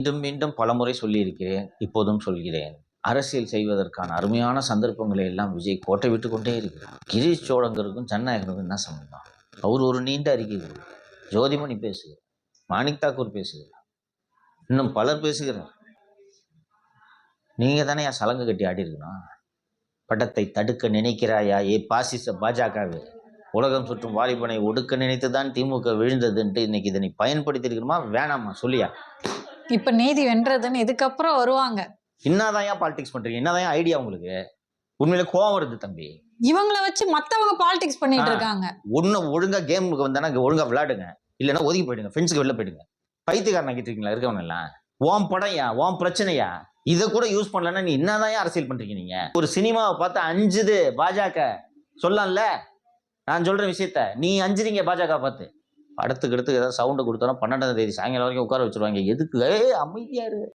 மீண்டும் மீண்டும் பலமுறை சொல்லியிருக்கிறேன், இப்போதும் சொல்கிறேன். அரசியல் செய்வதற்கான அருமையான சந்தர்ப்பங்களை எல்லாம் விஜய் கோட்டை விட்டு கொண்டே இருக்கிறார். கிரீஷ் சோழங்கருக்கும் ஜனநாயகனுக்கும் என்ன சம்பந்தம்? அவர் ஒரு நீண்ட அறிக்கை கொடுக்கிறார். ஜோதிமணி பேசுகிறார், மாணிக் தாக்கூர் பேசுகிறார், இன்னும் பலர் பேசுகிறார். நீங்க தானே என் சலங்கு கட்டி ஆடி இருக்கணும். படத்தை தடுக்க நினைக்கிறாயா ஏ பாசிச பாஜகவே? உலகம் சுற்றும் வாலிபனை ஒடுக்க நினைத்துதான் திமுக விழுந்ததுன்ட்டு இன்னைக்கு இதனை பயன்படுத்தி இருக்கணுமா வேணாமா சொல்லியா? இப்ப நீதி வென்றதுன்னு இதுக்கப்புறம் வருவாங்க. என்னதான் பாலிடிக்ஸ் பண்றீங்க? என்னதான் ஐடியா உங்களுக்கு? உண்மையில கோவம் வருது தம்பி. இவங்கள வச்சு மத்தவங்க பாலிடிக்ஸ் பண்ணிட்டு இருக்காங்க. ஒழுங்கா கேமுக்கு வந்தானா ஒழுங்கா விளையாடுங்க, இல்லைன்னா ஒதுக்கி போயிடுங்க, ஃப்ரெண்ட்ஸுக்கு வெளில போயிடுங்க. பைத்தியக்காரன் ஆக்கிட்டு இருக்கீங்களா இருக்கவன் எல்லாம்? ஓம் படையா, ஓம் பிரச்சனையா? இதை கூட யூஸ் பண்ணலன்னா நீ என்னதான் அரசியல் பண்றீங்க? நீங்க ஒரு சினிமாவை பார்த்து அஞ்சுது பாஜக சொல்லலாம்ல. நான் சொல்ற விஷயத்த நீ அஞ்சுறீங்க பாஜக பார்த்து. அடுத்துக்கு ஏதாவது சவுண்டு கொடுத்தோன்னா 12ஆம் தேதி சாயங்காலம் வரைக்கும் உட்கார வச்சிருவாங்க. எதுக்கு? அமைதியாரு.